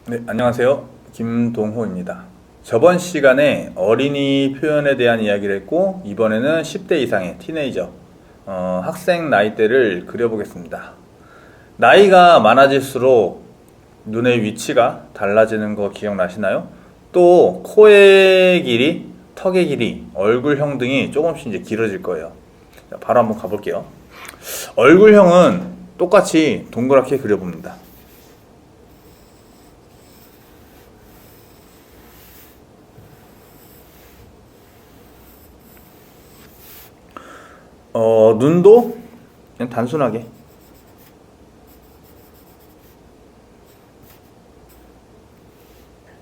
네, 안녕하세요. 김동호입니다. 저번 시간에 어린이 표현에 대한 이야기를 했고, 이번에는 10대 이상의 티네이저, 학생 나이대를 그려보겠습니다. 나이가 많아질수록 눈의 위치가 달라지는 거 기억나시나요? 또, 코의 길이, 턱의 길이, 얼굴형 등이 조금씩 이제 길어질 거예요. 자, 바로 한번 가볼게요. 얼굴형은 똑같이 동그랗게 그려봅니다. 눈도 그냥 단순하게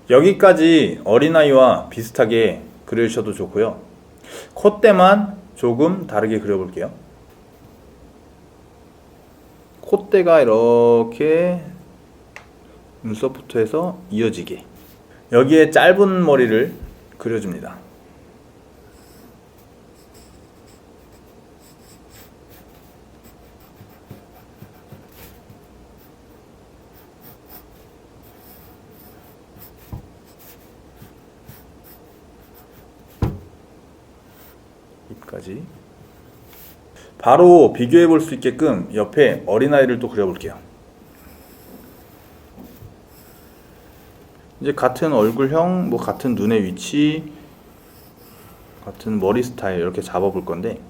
여기까지 어린아이와 비슷하게 그려주셔도 좋고요. 콧대만 조금 다르게 그려볼게요. 콧대가 이렇게 눈썹부터 해서 이어지게, 여기에 짧은 머리를 그려줍니다. 입까지. 바로 비교해 볼 수 있게끔 옆에 어린아이를 또 그려볼게요. 이제 같은 얼굴형, 같은 눈의 위치, 같은 머리 스타일 이렇게 잡아볼 건데,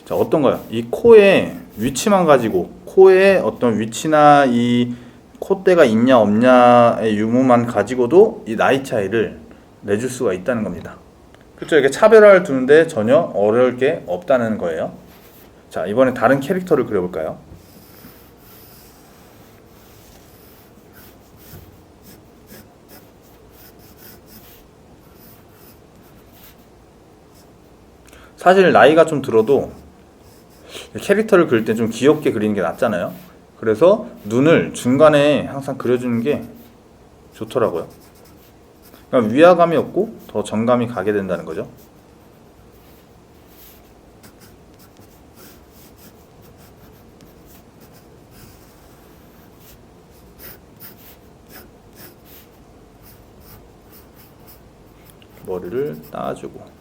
자, 어떤가요? 이 코의 위치만 가지고, 코의 어떤 위치나 이 콧대가 있냐 없냐의 유무만 가지고도 이 나이 차이를 내줄 수가 있다는 겁니다. 그렇죠? 이렇게 차별화를 두는데 전혀 어려울 게 없다는 거예요. 자, 이번에 다른 캐릭터를 그려볼까요? 사실 나이가 좀 들어도 캐릭터를 그릴 때 좀 귀엽게 그리는 게 낫잖아요. 그래서 눈을 중간에 항상 그려주는 게 좋더라고요. 그러니까 위화감이 없고 더 정감이 가게 된다는 거죠. 머리를 따주고,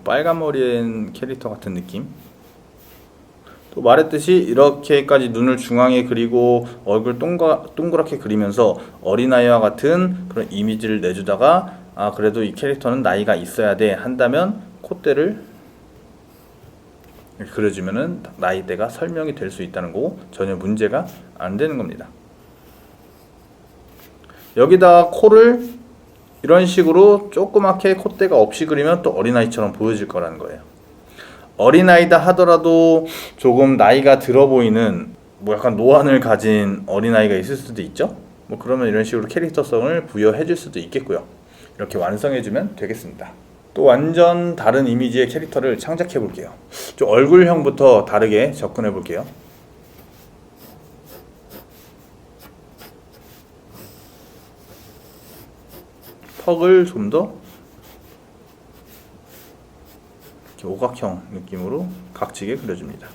빨간 머리엔 캐릭터 같은 느낌. 또 말했듯이 이렇게까지 눈을 중앙에 그리고 얼굴 동그랗게 그리면서 어린아이와 같은 그런 이미지를 내주다가, 그래도 이 캐릭터는 나이가 있어야 돼 한다면 콧대를 이렇게 그려주면은 나이대가 설명이 될 수 있다는 거고, 전혀 문제가 안 되는 겁니다. 여기다 코를 이런 식으로 조그맣게 콧대가 없이 그리면 또 어린아이처럼 보여질 거라는 거예요. 어린아이다 하더라도 조금 나이가 들어 보이는 약간 노안을 가진 어린아이가 있을 수도 있죠. 그러면 이런 식으로 캐릭터성을 부여해 줄 수도 있겠고요. 이렇게 완성해 주면 되겠습니다. 또 완전 다른 이미지의 캐릭터를 창작해 볼게요. 좀 얼굴형부터 다르게 접근해 볼게요. 턱을 좀 더 오각형 느낌으로 각지게 그려줍니다.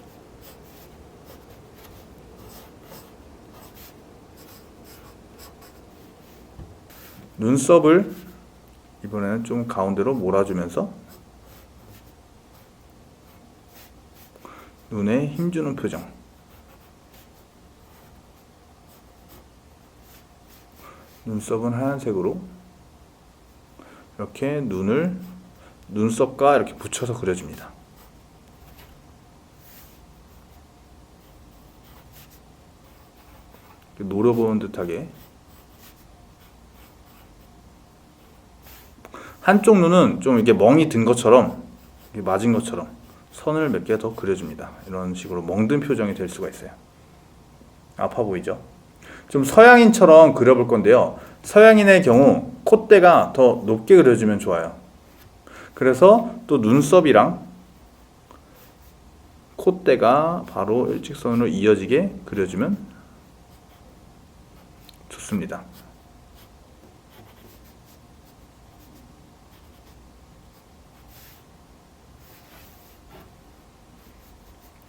눈썹을 이번에는 좀 가운데로 몰아주면서 눈에 힘주는 표정. 눈썹은 하얀색으로 이렇게 눈을 눈썹과 이렇게 붙여서 그려줍니다. 노려보는 듯하게. 한쪽 눈은 좀 이렇게 멍이 든 것처럼, 맞은 것처럼 선을 몇 개 더 그려줍니다. 이런 식으로 멍든 표정이 될 수가 있어요. 아파 보이죠? 좀 서양인처럼 그려볼 건데요. 서양인의 경우 콧대가 더 높게 그려주면 좋아요. 그래서 또 눈썹이랑 콧대가 바로 일직선으로 이어지게 그려주면 좋습니다.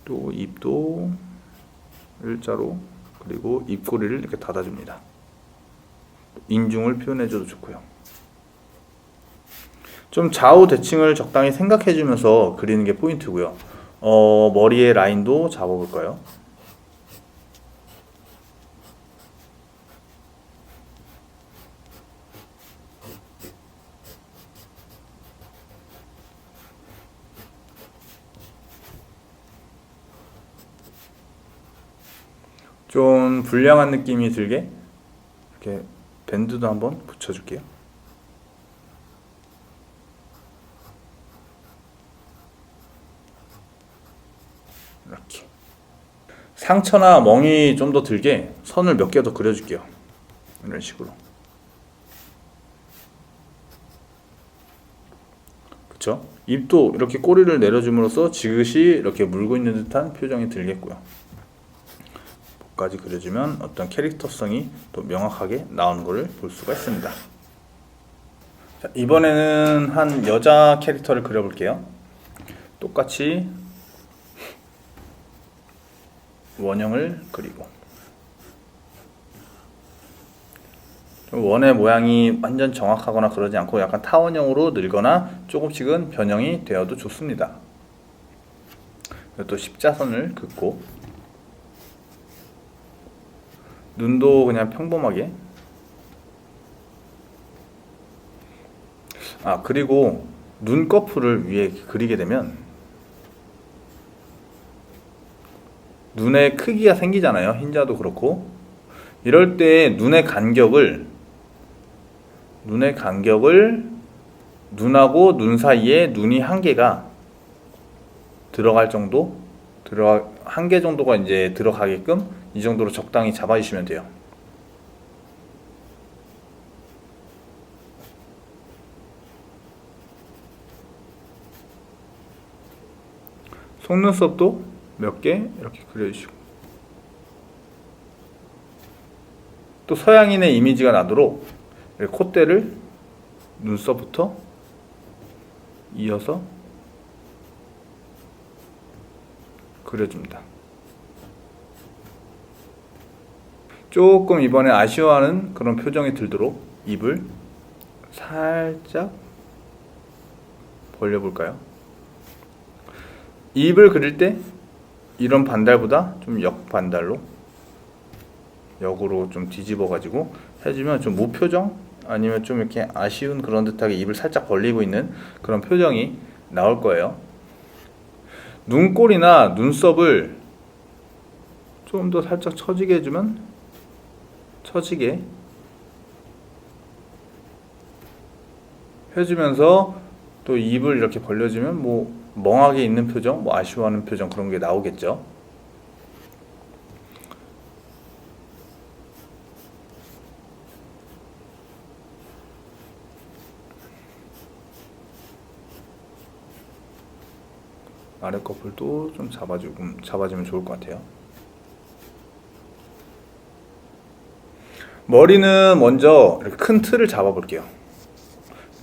또 입도 일자로, 그리고 입꼬리를 이렇게 닫아줍니다. 인중을 표현해줘도 좋고요. 좀 좌우 대칭을 적당히 생각해주면서 그리는 게 포인트고요. 머리의 라인도 잡아볼까요? 좀 불량한 느낌이 들게 이렇게 밴드도 한번 붙여줄게요. 이렇게 상처나 멍이 좀 더 들게 선을 몇 개 더 그려줄게요. 이런 식으로. 그쵸? 입도 이렇게 꼬리를 내려줌으로써 지그시 이렇게 물고 있는 듯한 표정이 들겠고요. 까지 그려주면 어떤 캐릭터성이 또 명확하게 나오는 것을 볼 수가 있습니다. 자, 이번에는 한 여자 캐릭터를 그려볼게요. 똑같이 원형을 그리고 원의 모양이 완전 정확하거나 그러지 않고 약간 타원형으로 늘거나 조금씩은 변형이 되어도 좋습니다. 또 십자선을 긋고 눈도 그냥 평범하게. 그리고 눈꺼풀을 위에 그리게 되면 눈의 크기가 생기잖아요. 흰자도 그렇고. 이럴 때 눈의 간격을 눈하고 눈 사이에 눈이 한 개가 들어갈 정도, 한 개 정도가 이제 들어가게끔 이 정도로 적당히 잡아주시면 돼요. 속눈썹도 몇 개 이렇게 그려주시고, 또 서양인의 이미지가 나도록 콧대를 눈썹부터 이어서 그려줍니다. 조금 이번에 아쉬워하는 그런 표정이 들도록 입을 살짝 벌려볼까요? 입을 그릴 때 이런 반달보다 좀 역반달로, 역으로 좀 뒤집어 가지고 해주면 좀 무표정, 아니면 좀 이렇게 아쉬운 그런 듯하게 입을 살짝 벌리고 있는 그런 표정이 나올 거예요. 눈꼬리나 눈썹을 좀 더 살짝 처지게 해주면, 처지게 해주면서 또 입을 이렇게 벌려주면 뭐 멍하게 있는 표정, 뭐 아쉬워하는 표정, 그런 게 나오겠죠. 아래 커플도 좀 잡아주면 좋을 것 같아요. 머리는 먼저 이렇게 큰 틀을 잡아볼게요.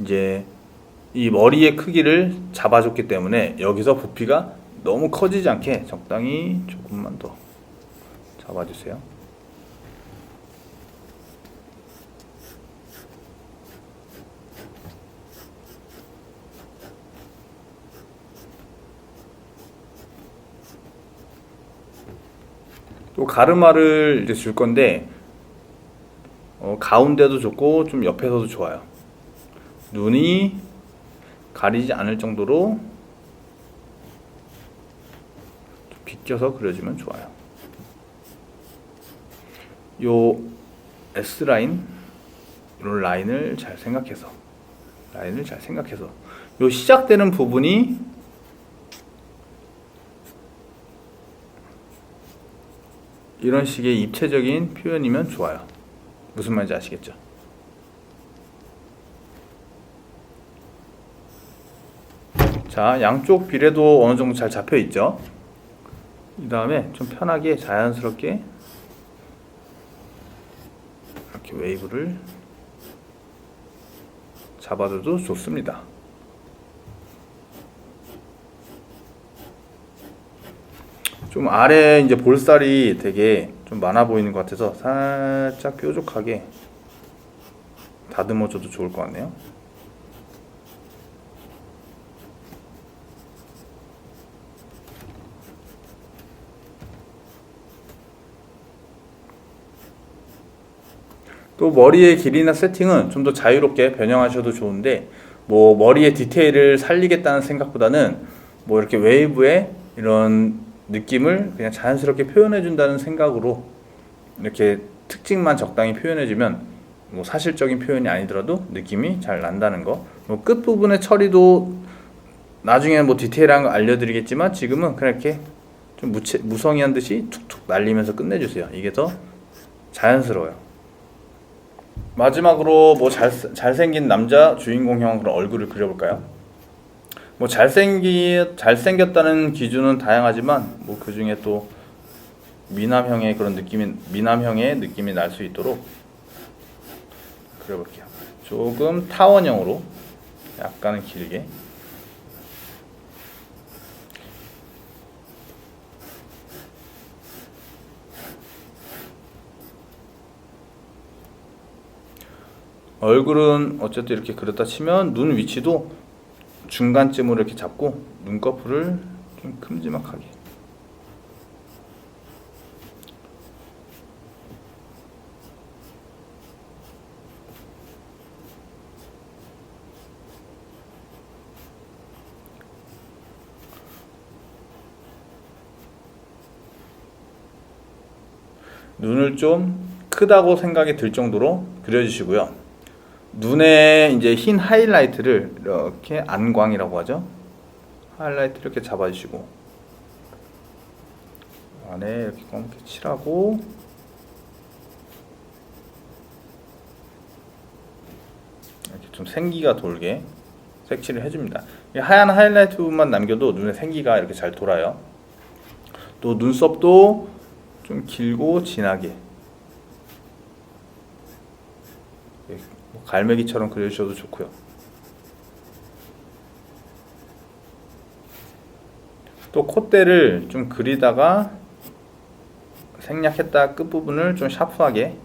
이제 이 머리의 크기를 잡아줬기 때문에 여기서 부피가 너무 커지지 않게 적당히 조금만 더 잡아주세요. 또 가르마를 이제 줄 건데 가운데도 좋고 좀 옆에서도 좋아요. 눈이 가리지 않을 정도로 비껴서 그려주면 좋아요. 요 S라인, 이런 라인을 잘 생각해서 요 시작되는 부분이 이런 식의 입체적인 표현이면 좋아요. 무슨 말인지 아시겠죠? 자, 양쪽 비례도 어느 정도 잘 잡혀 있죠. 이 다음에 좀 편하게 자연스럽게 이렇게 웨이브를 잡아줘도 좋습니다. 좀 아래 이제 볼살이 되게 좀 많아 보이는 것 같아서 살짝 뾰족하게 다듬어줘도 좋을 것 같네요. 또 머리의 길이나 세팅은 좀 더 자유롭게 변형하셔도 좋은데, 뭐 머리의 디테일을 살리겠다는 생각보다는 뭐 이렇게 웨이브의 이런 느낌을 그냥 자연스럽게 표현해 준다는 생각으로 이렇게 특징만 적당히 표현해 주면 뭐 사실적인 표현이 아니더라도 느낌이 잘 난다는 거. 뭐 끝부분의 처리도 나중에 뭐 디테일한 거 알려드리겠지만 지금은 그냥 이렇게 좀 무성의한 듯이 툭툭 날리면서 끝내주세요. 이게 더 자연스러워요. 마지막으로 뭐 잘생긴 남자 주인공형 그런 얼굴을 그려볼까요? 뭐 잘생겼다는 기준은 다양하지만 뭐 그 중에 또 미남형의 느낌이 날 수 있도록 그려볼게요. 조금 타원형으로 약간은 길게. 얼굴은 어쨌든 이렇게 그렸다 치면 눈 위치도 중간쯤으로 이렇게 잡고 눈꺼풀을 좀 큼지막하게. 눈을 좀 크다고 생각이 들 정도로 그려주시고요. 눈에 이제 흰 하이라이트를 이렇게 안광이라고 하죠. 하이라이트 이렇게 잡아주시고 안에 이렇게 검게 칠하고 이렇게 좀 생기가 돌게 색칠을 해줍니다. 하얀 하이라이트 부분만 남겨도 눈에 생기가 이렇게 잘 돌아요. 또 눈썹도 좀 길고 진하게 갈매기처럼 그려주셔도 좋고요. 또 콧대를 좀 그리다가 생략했다 끝부분을 좀 샤프하게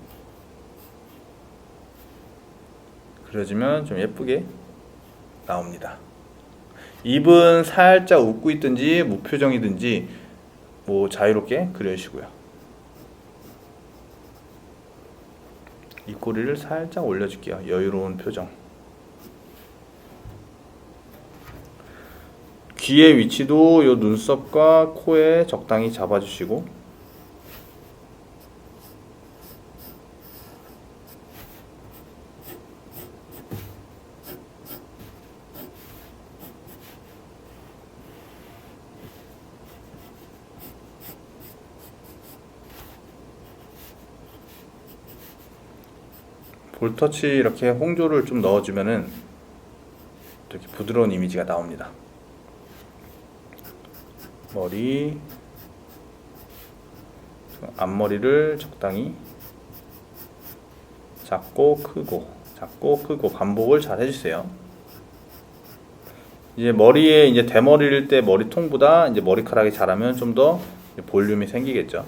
그려주면 좀 예쁘게 나옵니다. 입은 살짝 웃고 있든지 무표정이든지 뭐 자유롭게 그려주시고요. 입꼬리를 살짝 올려줄게요. 여유로운 표정. 귀의 위치도 요 눈썹과 코에 적당히 잡아주시고 볼터치 이렇게 홍조를 좀 넣어주면은 이렇게 부드러운 이미지가 나옵니다. 머리, 앞머리를 적당히 작고 크고 반복을 잘 해주세요. 이제 머리에 이제 대머리일 때 머리통보다 이제 머리카락이 자라면 좀 더 볼륨이 생기겠죠.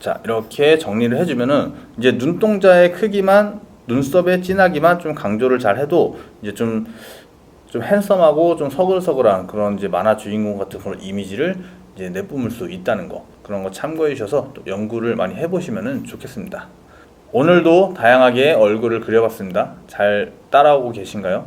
자, 이렇게 정리를 해주면은 이제 눈동자의 크기만, 눈썹의 진하기만 좀 강조를 잘 해도 이제 좀 핸섬하고 좀 서글서글한 그런 이제 만화 주인공 같은 그런 이미지를 이제 내뿜을 수 있다는 거, 그런 거 참고해 주셔서 또 연구를 많이 해보시면은 좋겠습니다. 오늘도 다양하게 얼굴을 그려봤습니다. 잘 따라오고 계신가요?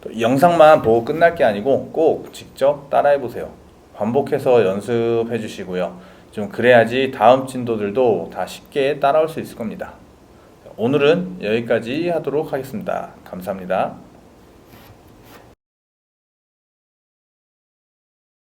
또 영상만 보고 끝날 게 아니고 꼭 직접 따라해 보세요. 반복해서 연습해 주시고요. 좀 그래야지 다음 진도들도 다 쉽게 따라올 수 있을 겁니다. 오늘은 여기까지 하도록 하겠습니다. 감사합니다.